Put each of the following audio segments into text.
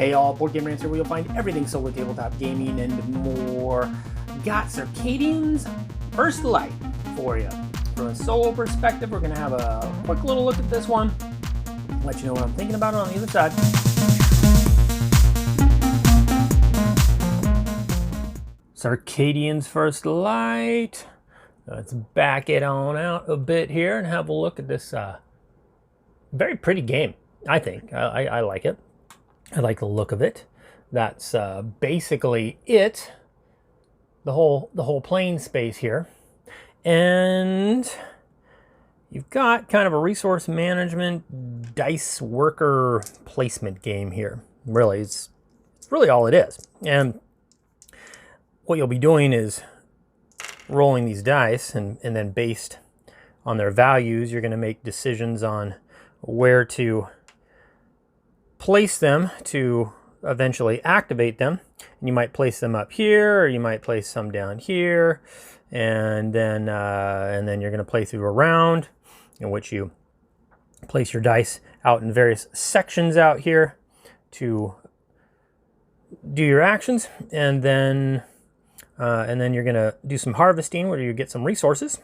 Hey all, Board Game Rancher, where you'll find everything solo tabletop gaming and more. Got Circadian's First Light for you. From a solo perspective, we're going to have a quick little look at this one. Let you know what I'm thinking about it on the other side. Circadian's First Light. Let's back it on out a bit here and have a look at this very pretty game, I think. I like it. I like the look of it. That's basically it. The whole playing space here. And you've got kind of a resource management dice worker placement game here. Really, it's really all it is. And what you'll be doing is rolling these dice, and then based on their values, you're going to make decisions on where to place them to eventually activate them. And you might place them up here, or you might place some down here, and then you're going to play through a round in which you place your dice out in various sections out here to do your actions, and then you're going to do some harvesting where you get some resources.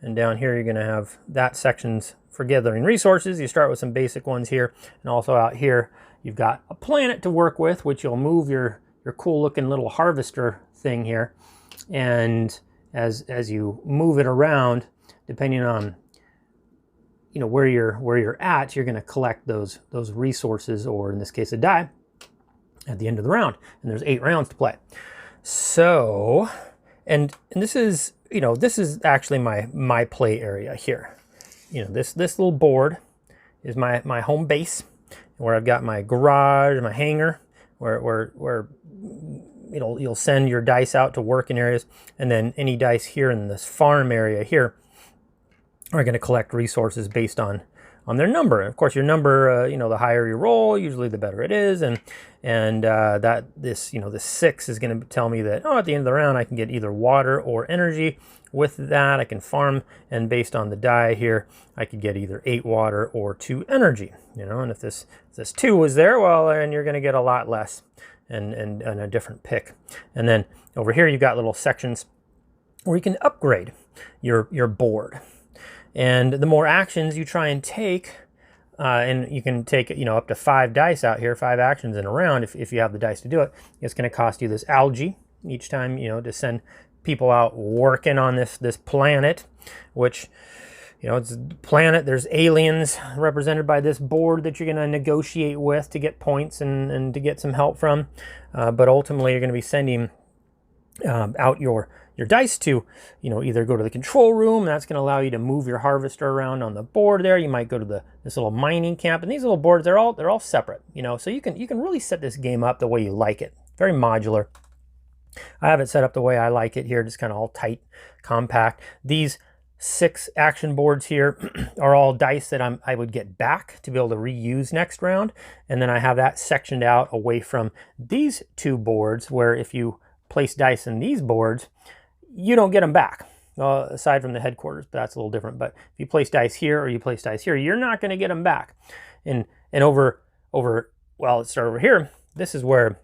And down here you're going to have that sections for gathering resources. You start with some basic ones here, and also out here you've got a planet to work with, which you'll move your cool looking little harvester thing here. And as you move it around, depending on where you're at, you're going to collect those resources, or in this case a die, at the end of the round. And there's 8 rounds to play. So, and this is actually my play area here. This little board is my home base, where I've got my garage, my hangar, where you'll send your dice out to work in areas, and then any dice here in this farm area here are going to collect resources based on their number. Of course, your number, the higher you roll, usually the better it is, and this 6 is going to tell me that at the end of the round I can get either water or energy. With that, I can farm, and based on the die here, I could get either 8 water or 2 energy. And if this 2 was there, well, then you're going to get a lot less and a different pick. And then over here, you've got little sections where you can upgrade your board. And the more actions you try and take, and you can take up to 5 dice out here, 5 actions in a round if you have the dice to do it. It's going to cost you this algae each time, to send people out working on this planet, which it's a planet. There's aliens represented by this board that you're going to negotiate with to get points and to get some help from, but ultimately you're going to be sending out your dice to either go to the control room. That's going to allow you to move your harvester around on the board there. You might go to this little mining camp, and these little boards, they're all separate, so you can really set this game up the way you like it. Very modular. I have it set up the way I like it here, just kind of all tight, compact. These 6 action boards here are all dice that I would get back to be able to reuse next round. And then I have that sectioned out away from these 2 boards, where if you place dice in these boards, you don't get them back, aside from the headquarters, but that's a little different. But if you place dice here or you place dice here, you're not going to get them back. And let's start over here. This is where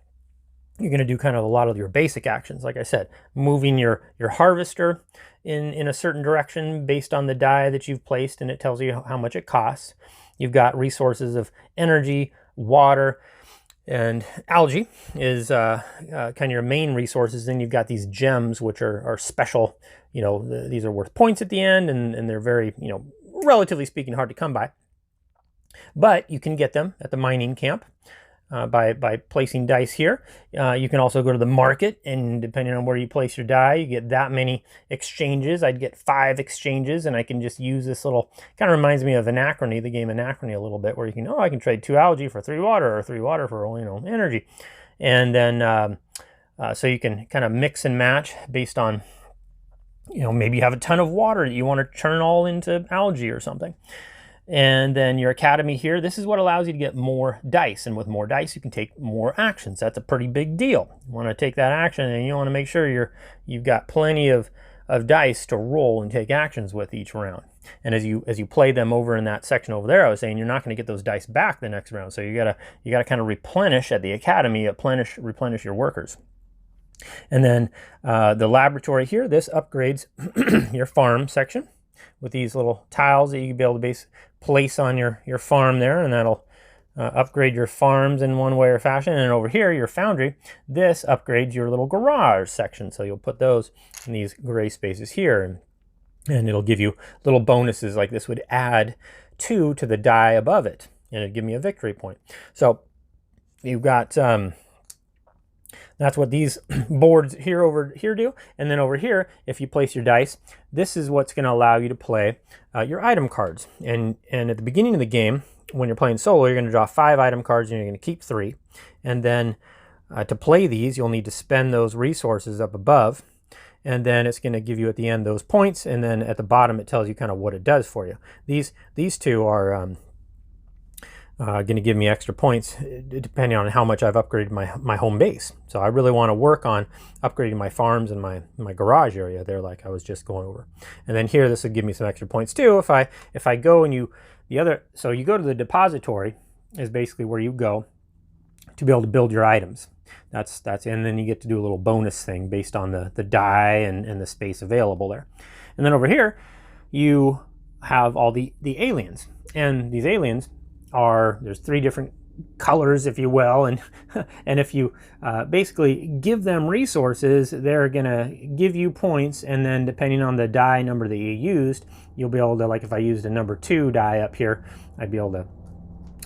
you're going to do kind of a lot of your basic actions. Like I said, moving your harvester in a certain direction based on the die that you've placed, and it tells you how much it costs. You've got resources of energy, water, and algae is kind of your main resources. Then you've got these gems, which are special. These are worth points at the end, and they're very, relatively speaking, hard to come by. But you can get them at the mining camp. By placing dice here. You can also go to the market, and depending on where you place your die, you get that many exchanges. I'd get 5 exchanges, and I can just use this little, kind of reminds me of Anachrony, the game Anachrony a little bit, where you can, I can trade 2 algae for 3 water, or 3 water for, energy. And then, so you can kind of mix and match based on, maybe you have a ton of water that you want to turn all into algae or something. And then your academy here, this is what allows you to get more dice. And with more dice, you can take more actions. That's a pretty big deal. You want to take that action, and you want to make sure you've got plenty of of dice to roll and take actions with each round. And as you play them over in that section over there, I was saying you're not going to get those dice back the next round. So you gotta kind of replenish at the academy, replenish your workers. And then the laboratory here, this upgrades your farm section with these little tiles that you can be able to place on your farm there, and that'll upgrade your farms in one way or fashion. And over here, your foundry, this upgrades your little garage section. So you'll put those in these gray spaces here, and it'll give you little bonuses like this would add 2 to the die above it, and it'd give me a victory point. So you've got that's what these boards here over here do. And then over here, if you place your dice, this is what's going to allow you to play your item cards. And at the beginning of the game, when you're playing solo, you're going to draw 5 item cards and you're going to keep 3. And then to play these, you'll need to spend those resources up above. And then it's going to give you at the end those points. And then at the bottom, it tells you kind of what it does for you. These two are going to give me extra points depending on how much I've upgraded my home base. So I really want to work on upgrading my farms and my garage area there, like I was just going over. And then here, this will give me some extra points too. If I go and so you go to the depository is basically where you go to be able to build your items. And then you get to do a little bonus thing based on the die and the space available there. And then over here, you have all the aliens. And these aliens there's 3 different colors, if you will, and and if you basically give them resources, they're gonna give you points, and then depending on the die number that you used, you'll be able to, like if I used a number 2 die up here, I'd be able to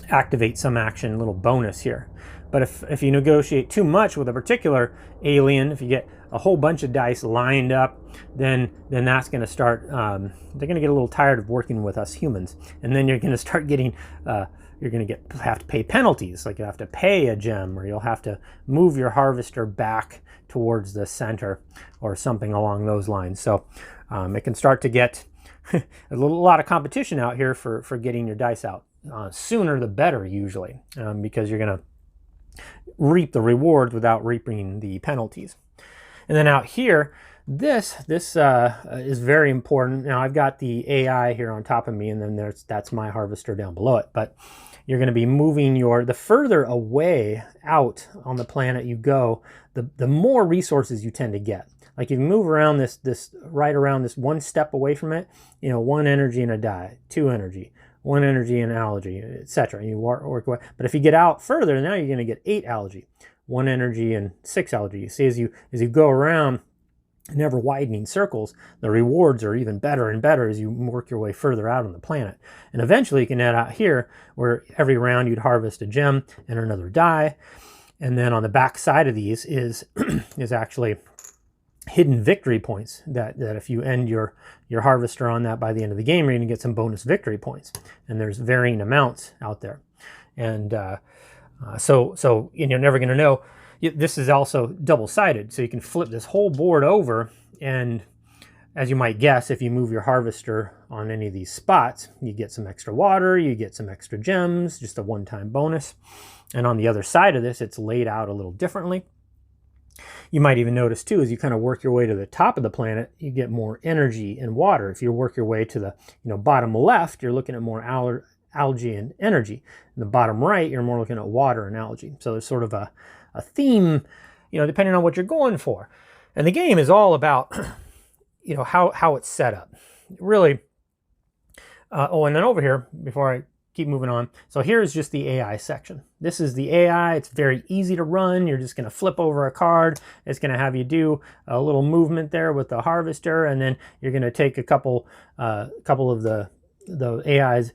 activate some action, little bonus here. But if you negotiate too much with a particular alien, if you get a whole bunch of dice lined up, then that's going to start, they're going to get a little tired of working with us humans. And then you're going to start getting, you're going to have to pay penalties, like you have to pay a gem, or you'll have to move your harvester back towards the center or something along those lines. So it can start to get a lot of competition out here for getting your dice out. Sooner the better, usually, because you're going to reap the rewards without reaping the penalties. And then out here, this is very important. Now I've got the AI here on top of me, and then that's my harvester down below it. But you're going to be moving the further away out on the planet you go, the more resources you tend to get. Like if you move around right around this 1 step away from it, 1 energy and a die, 2 energy, 1 energy and algae, etc. You work away. But if you get out further, now you're going to get 8 algae, 1 energy and 6 algae. You see, as you go around in ever widening circles, the rewards are even better and better as you work your way further out on the planet. And eventually you can add out here where every round you'd harvest a gem and another die. And then on the back side of these is actually hidden victory points that if you end your harvester on that by the end of the game, you're going to get some bonus victory points. And there's varying amounts out there. And so you're never going to know. This is also double-sided, so you can flip this whole board over, and as you might guess, if you move your harvester on any of these spots, you get some extra water, you get some extra gems, just a one-time bonus. And on the other side of this, it's laid out a little differently. You might even notice too, as you kind of work your way to the top of the planet, you get more energy and water. If you work your way to the bottom left, you're looking at more algae and energy. In the bottom right, you're more looking at water and algae. So there's sort of a theme, depending on what you're going for. And the game is all about, how it's set up. Really. And then over here, before I keep moving on, so here's just the AI section. This is the AI. It's very easy to run. You're just going to flip over a card. It's going to have you do a little movement there with the harvester, and then you're going to take a couple of the AI's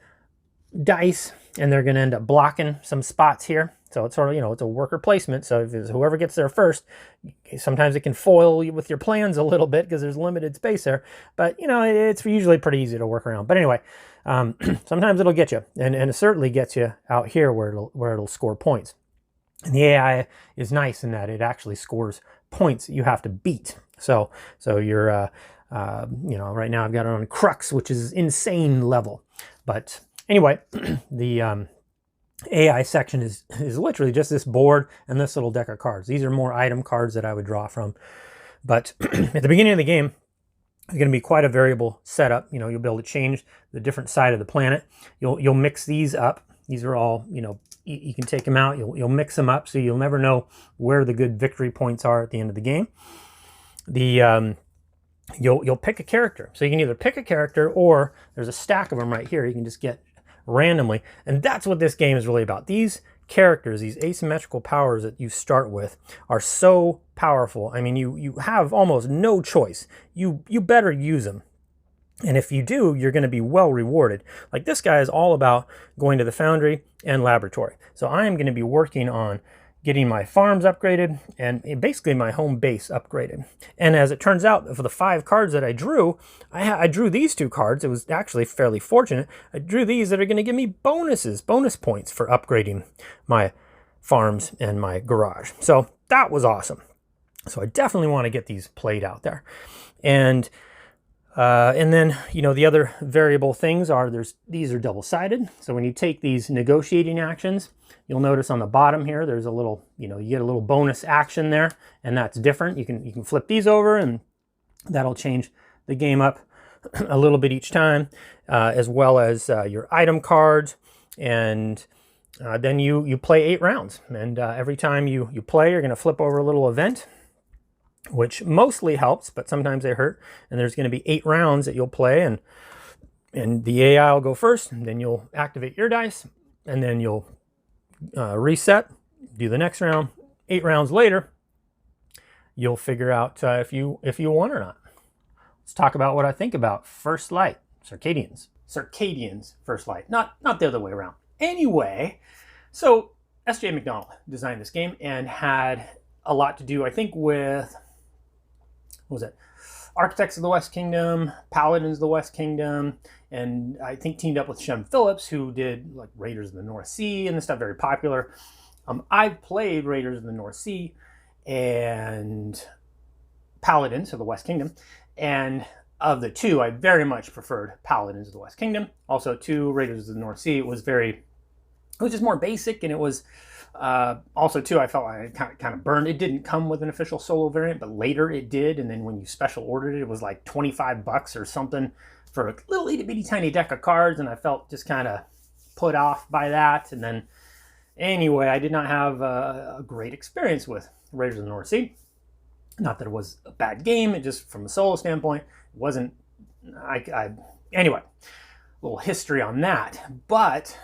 dice, and they're going to end up blocking some spots here. So it's sort of, it's a worker placement. So if it's whoever gets there first, sometimes it can foil you with your plans a little bit because there's limited space there. But, it's usually pretty easy to work around. But anyway, sometimes it'll get you. And it certainly gets you out here where it'll score points. And the AI is nice in that it actually scores points that you have to beat. So you're, right now I've got it on Crux, which is insane level. But anyway, the AI section is literally just this board and this little deck of cards. These are more item cards that I would draw from. But at the beginning of the game, It's going to be quite a variable setup. You know, you'll be able to change the different side of the planet. You'll mix these up. These are all, you know, you can take them out. You'll mix them up, so you'll never know where the good victory points are at the end of the game. You'll pick a character. So you can either pick a character, or there's a stack of them right here you can just get randomly. And that's what this game is really about. These characters, these asymmetrical powers that you start with, are so powerful. I mean, you have almost no choice. You better use them. And if you do, you're going to be well rewarded. Like this guy is all about going to the foundry and laboratory. So I am going to be working on getting my farms upgraded and basically my home base upgraded. And as it turns out, for the 5 cards that I drew, I drew these 2 cards. It was actually fairly fortunate. I drew these that are going to give me bonus points for upgrading my farms and my garage. So that was awesome. So I definitely want to get these played out there. And then, you know, the other variable things are these are double-sided. So when you take these negotiating actions, you'll notice on the bottom here, there's a little, you know, you get a little bonus action there, and that's different. You can flip these over, and that'll change the game up a little bit each time, as well as your item cards. And then you play 8 rounds. And every time you play, you're going to flip over a little event, which mostly helps, but sometimes they hurt. And there's going to be 8 rounds that you'll play, and the AI will go first, and then you'll activate your dice, and then you'll reset, do the next round. 8 rounds later, you'll figure out if you won or not. Let's talk about what I think about First Light, Circadian's First Light, not the other way around. Anyway, so S.J. McDonald designed this game and had a lot to do, I think, with, what was it? Architects of the West Kingdom, Paladins of the West Kingdom, and I think teamed up with Shem Phillips, who did like Raiders of the North Sea and this stuff, very popular. I've played Raiders of the North Sea and Paladins of the West Kingdom, and of the two, I very much preferred Paladins of the West Kingdom. Also, Raiders of the North Sea, it was just more basic, and it was also too, I felt like I kind of burned. It didn't come with an official solo variant, but later it did, and then when you special ordered it, it was like $25 or something for a little itty bitty tiny deck of cards, and I felt just kind of put off by that. And then anyway, I did not have a great experience with Raiders of the North Sea. Not that it was a bad game, it just from a solo standpoint, it wasn't. Anyway, a little history on that, but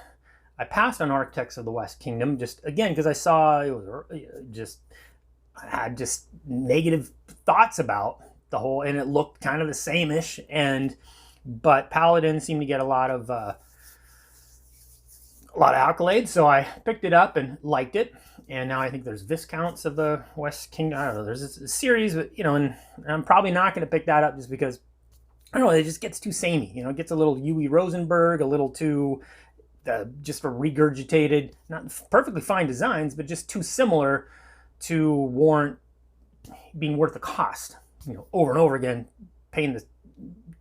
I passed on Architects of the West Kingdom just again because I saw it was I had just negative thoughts about the whole, and it looked kind of the same-ish. But Paladin seemed to get a lot of accolades, so I picked it up and liked it. And now I think there's Viscounts of the West Kingdom. I don't know. There's a series, but you know, and I'm probably not going to pick that up just because I don't know. It just gets too samey. You know, it gets a little Uwe Rosenberg, a little too. Just for regurgitated, not perfectly fine designs, but just too similar to warrant being worth the cost. You know, over and over again, paying the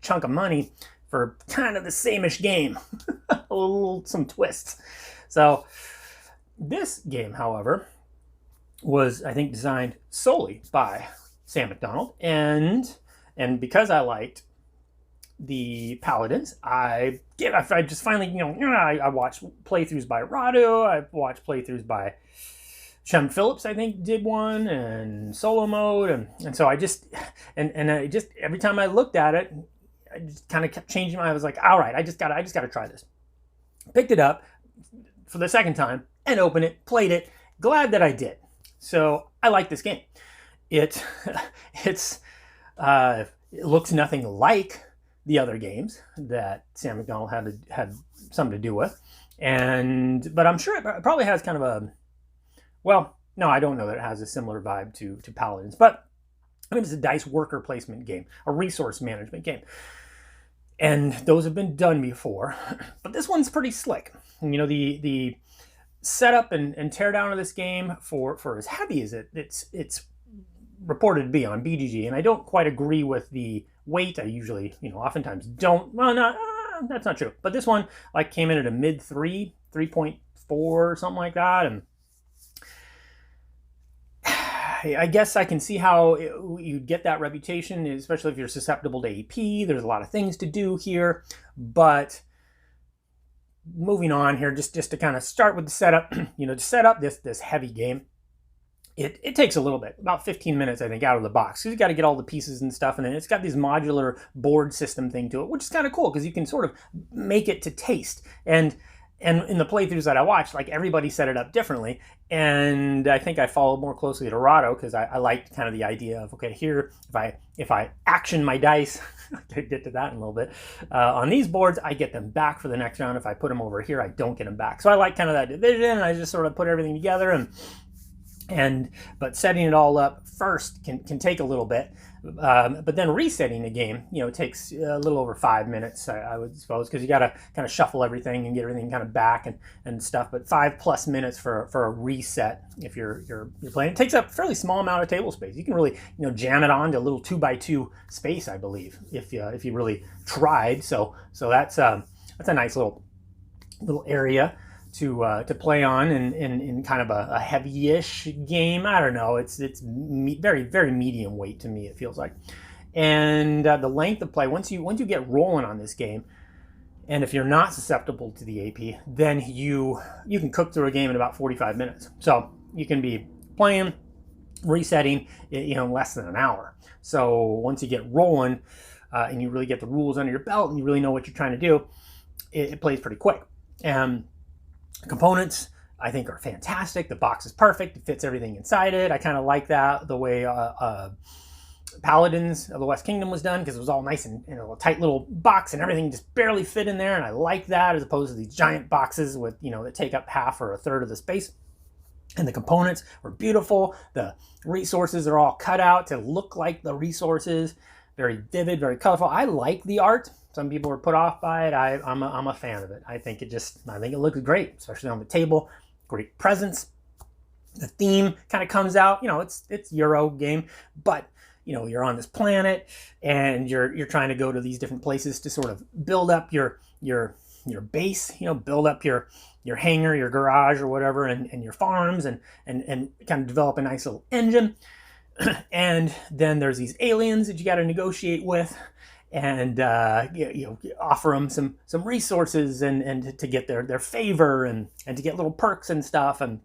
chunk of money for kind of the same-ish game, some twists. So this game, however, was I think designed solely by Sam McDonald, and because I liked the Paladins, I just finally, I watched playthroughs by Rado, I watched playthroughs by Shem Phillips, I think did one, and solo mode, and so I just, and I just, every time I looked at it, I just kind of kept changing my, I was like, all right, I just gotta try this. Picked it up for the second time and opened it, played it, glad that I did. So I like this game. It looks nothing like the other games that Sam McDonald had something to do with, but I'm sure it probably has kind of a, well, no, I don't know that it has a similar vibe to Paladins, but I mean, it's a dice worker placement game, a resource management game, and those have been done before, but this one's pretty slick. You know, the setup and teardown of this game for as heavy as it's reported to be on BGG, and I don't quite agree with the weight. I usually, oftentimes don't. Well, no, that's not true. But this one like came in at a mid 3.4 or something like that, and I guess I can see how you'd get that reputation, especially if you're susceptible to AP. There's a lot of things to do here, but moving on here, just to kind of start with the setup, to set up this heavy game, it takes a little bit, about 15 minutes, I think, out of the box. So you got to get all the pieces and stuff, and then it's got this modular board system thing to it, which is kind of cool because you can sort of make it to taste. And in the playthroughs that I watched, like, everybody set it up differently, and I think I followed more closely to Rahdo because I liked kind of the idea of, okay, here, if I action my dice, I'll get to that in a little bit, on these boards, I get them back for the next round. If I put them over here, I don't get them back. So I like kind of that division, and I just sort of put everything together, but setting it all up first can take a little bit, but then resetting the game, takes a little over 5 minutes, I would suppose, because you got to kind of shuffle everything and get everything kind of back and stuff. But 5+ minutes for a reset if you're playing. It takes up a fairly small amount of table space. You can really jam it onto a little 2x2 space, I believe, if you really tried. So that's a nice little area to play on in kind of a heavy-ish game. I don't know. It's very, very medium weight to me, it feels like. And the length of play, once you get rolling on this game, and if you're not susceptible to the AP, then you can cook through a game in about 45 minutes. So you can be playing, resetting, in less than an hour. So once you get rolling, and you really get the rules under your belt, and you really know what you're trying to do, it plays pretty quick. Components, I think, are fantastic. The box is perfect. It fits everything inside it. I kind of like that, the way Paladins of the West Kingdom was done, because it was all nice and a tight little box, and everything just barely fit in there. And I like that, as opposed to these giant boxes with that take up half or a third of the space. And the components were beautiful. The resources are all cut out to look like the resources. Very vivid, very colorful. I like the art. Some people are put off by it. I'm a fan of it. I think it looks great, especially on the table. Great presence. The theme kind of comes out. It's Euro game, but you're on this planet, and you're trying to go to these different places to sort of build up your base. Build up your hangar, your garage, or whatever, and your farms, and kind of develop a nice little engine. And then there's these aliens that you got to negotiate with, and offer them some resources and to get their favor and to get little perks and stuff. And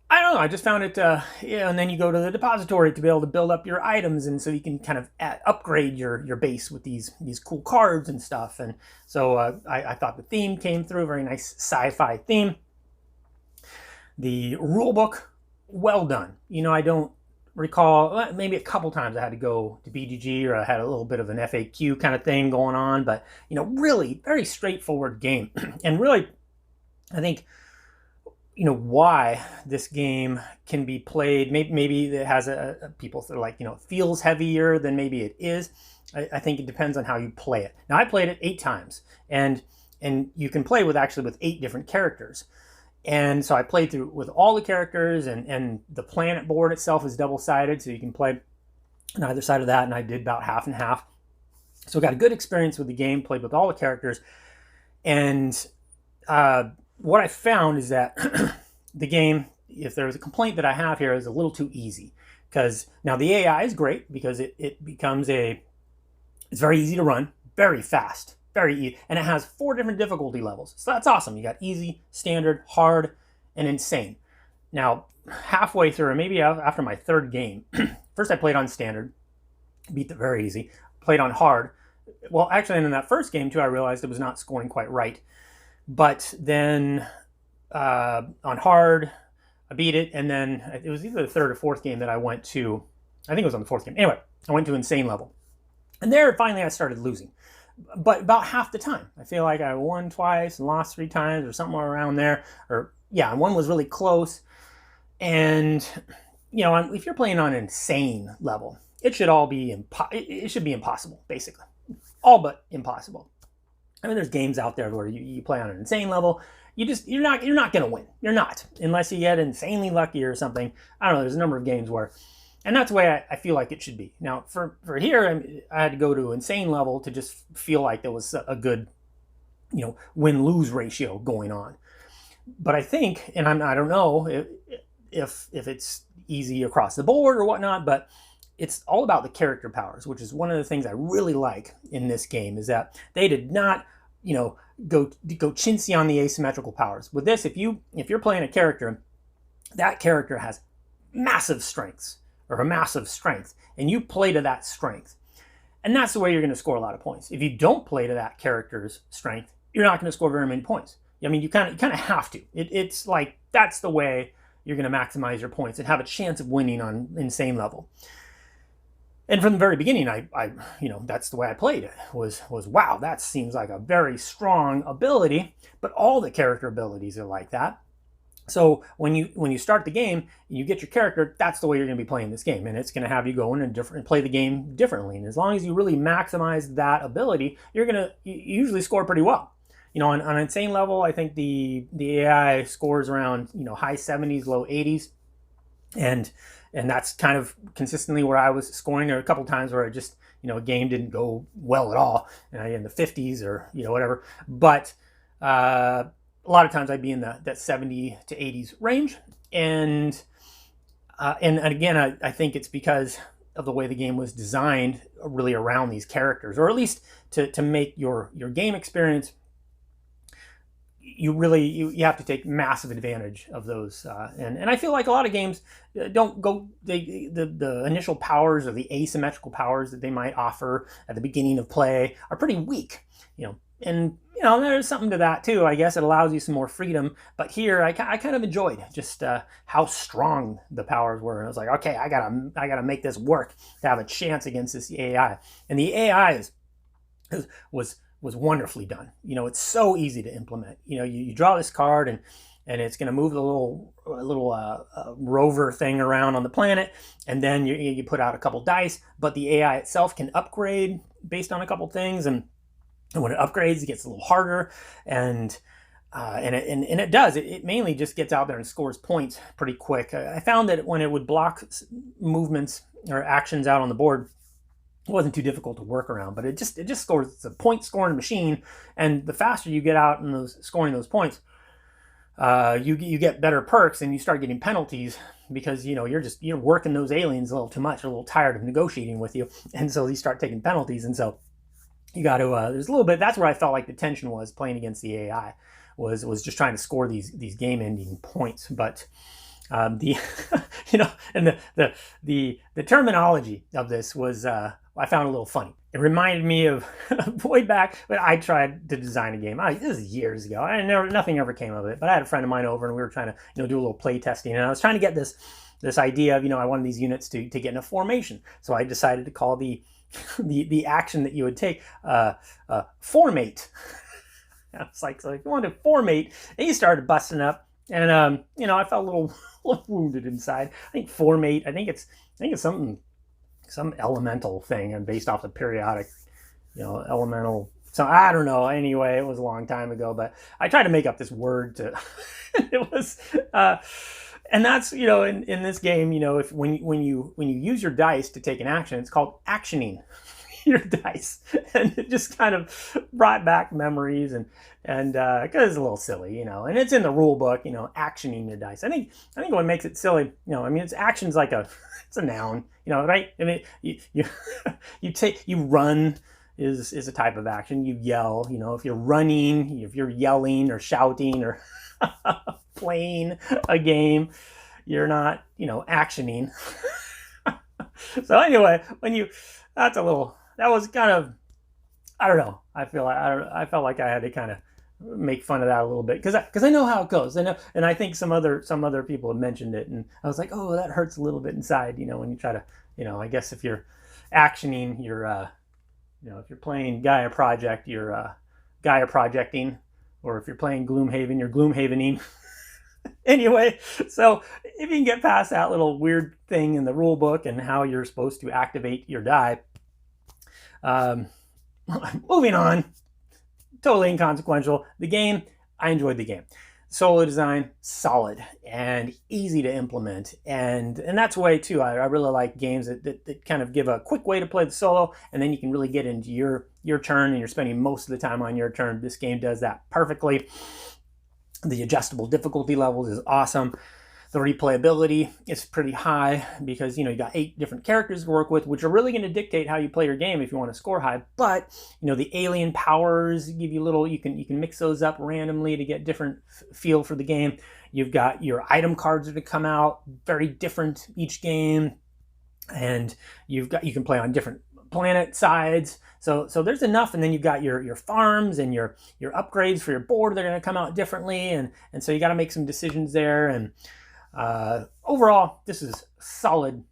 I don't know, I just found it, and then you go to the depository to be able to build up your items, and so you can kind of upgrade your base with these cool cards and stuff. And so I thought the theme came through, very nice sci-fi theme. The rule book, well done. I don't recall, maybe a couple times I had to go to BGG, or I had a little bit of an FAQ kind of thing going on, but really very straightforward game. And really, I think why this game can be played, maybe it has people that are like, feels heavier than maybe it is. I think it depends on how you play it. Now, I played it 8 times, and you can play with 8 different characters. And so I played through with all the characters, and the planet board itself is double-sided, so you can play on either side of that, and I did about half and half. So I got a good experience with the game, played with all the characters. And what I found is that the game, if there's a complaint that I have here, is a little too easy. Because now the AI is great, because it becomes it's very easy to run, very fast. Very easy, and it has 4 different difficulty levels. So that's awesome. You got easy, standard, hard, and insane. Now, halfway through, or maybe after my 3rd game, first I played on standard, beat it very easy. Played on hard. Well, actually, in that first game too, I realized it was not scoring quite right. But then on hard, I beat it, and then it was either the 3rd or 4th game that I went to. I think it was on the 4th game. Anyway, I went to insane level, and there finally I started losing. But about half the time. I feel like I won twice and lost 3 times, or something around there. And one was really close. And if you're playing on an insane level, it should all be it should be impossible, basically. All but impossible. I mean, there's games out there where you play on an insane level, you're not going to win. You're not, unless you get insanely lucky or something. I don't know. There's a number of games where. And that's the way I feel like it should be. Now, for here, I had to go to insane level to just feel like there was a good, win-lose ratio going on. But I think, and I don't know if it's easy across the board or whatnot, but it's all about the character powers, which is one of the things I really like in this game, is that they did not, go chintzy on the asymmetrical powers. With this, if you're playing a character, that character has massive strengths or a massive strength, and you play to that strength. And that's the way you're going to score a lot of points. If you don't play to that character's strength, you're not going to score very many points. I mean, you kind of have to. It's like that's the way you're going to maximize your points and have a chance of winning on insane level. And from the very beginning, I that's the way I played it. Was wow, that seems like a very strong ability, but all the character abilities are like that. So when you start the game, you get your character, that's the way you're going to be playing this game, and it's going to have you go in and play the game differently. And as long as you really maximize that ability, you usually score pretty well. On an insane level, I think the AI scores around high 70s, low 80s, and that's kind of consistently where I was scoring. There were a couple times where I just a game didn't go well at all, in the 50s or whatever. But a lot of times I'd be in that 70 to 80s range, and again, I think it's because of the way the game was designed, really around these characters, or at least to make your game experience. You have to take massive advantage of those, and I feel like a lot of games don't go the initial powers or the asymmetrical powers that they might offer at the beginning of play are pretty weak, and there's something to that too. I guess it allows you some more freedom. But here, I kind of enjoyed just how strong the powers were. And I was like, okay, I gotta make this work to have a chance against this AI. And the AI was wonderfully done. It's so easy to implement. You draw this card and it's going to move the little rover thing around on the planet, and then you put out a couple dice. But the AI itself can upgrade based on a couple things, and when it upgrades, it gets a little harder, and it does. It mainly just gets out there and scores points pretty quick. I found that when it would block movements or actions out on the board, it wasn't too difficult to work around. But it just scores. It's a point scoring machine, and the faster you get out in scoring those points, you get better perks, and you start getting penalties because you're working those aliens a little too much, a little tired of negotiating with you, and so you start taking penalties, and so. You got to. There's a little bit. That's where I felt like the tension was playing against the AI, was just trying to score these game-ending points. But and the terminology of this was I found a little funny. It reminded me of way back when I tried to design a game. This is years ago. Nothing ever came of it. But I had a friend of mine over, and we were trying to do a little play testing, and I was trying to get this idea of I wanted these units to get in a formation. So I decided to call the action that you would take formate. I was like, so if you want to formate, and you started busting up, and I felt a little wounded inside. I think formate. I think it's some elemental thing, and based off the periodic, elemental. So I don't know. Anyway, it was a long time ago, but I tried to make up this word to. It was. And that's, in this game, if when you use your dice to take an action, it's called actioning your dice, and it just kind of brought back memories, and because it's a little silly, and it's in the rule book, actioning your dice. I think what makes it silly, it's actions like it's a noun, right? I mean, you run is a type of action. You yell, if you're running, if you're yelling or shouting or playing a game, you're not actioning. So anyway, that was kind of, I don't know, I felt like I had to kind of make fun of that a little bit because I know how it goes. I know, and I think some other people have mentioned it, and I was like, oh, that hurts a little bit inside, when you try to, I guess if you're actioning, you're if you're playing Gaia Project, you're Gaia projecting, or if you're playing Gloomhaven, you're Gloomhavening. Anyway, so if you can get past that little weird thing in the rule book and how you're supposed to activate your die, moving on, totally inconsequential. The game, I enjoyed the game. Solo design, solid and easy to implement, and that's why too. I really like games that kind of give a quick way to play the solo, and then you can really get into your turn, and you're spending most of the time on your turn. This game does that perfectly. The adjustable difficulty levels is awesome. The replayability is pretty high because, you know, you got 8 different characters to work with, which are really going to dictate how you play your game if you want to score high. But, you know, the alien powers give you little, you can mix those up randomly to get different feel for the game. You've got your item cards that come out, very different each game. And you can play on different planet sides. So there's enough, and then you've got your farms and your upgrades for your board. They're going to come out differently, and so you got to make some decisions there. And overall, this is a solid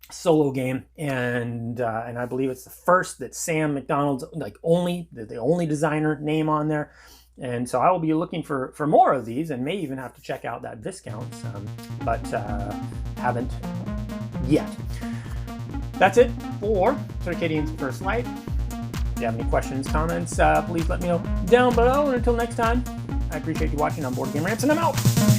solo game, and I believe it's the first that Sam McDonald's the only designer name on there. And so I will be looking for more of these, and may even have to check out that Viscounts, but haven't yet. That's it for Circadian's First Light. If you have any questions, comments, please let me know down below. And until next time, I appreciate you watching on Board Game Rants, and I'm out.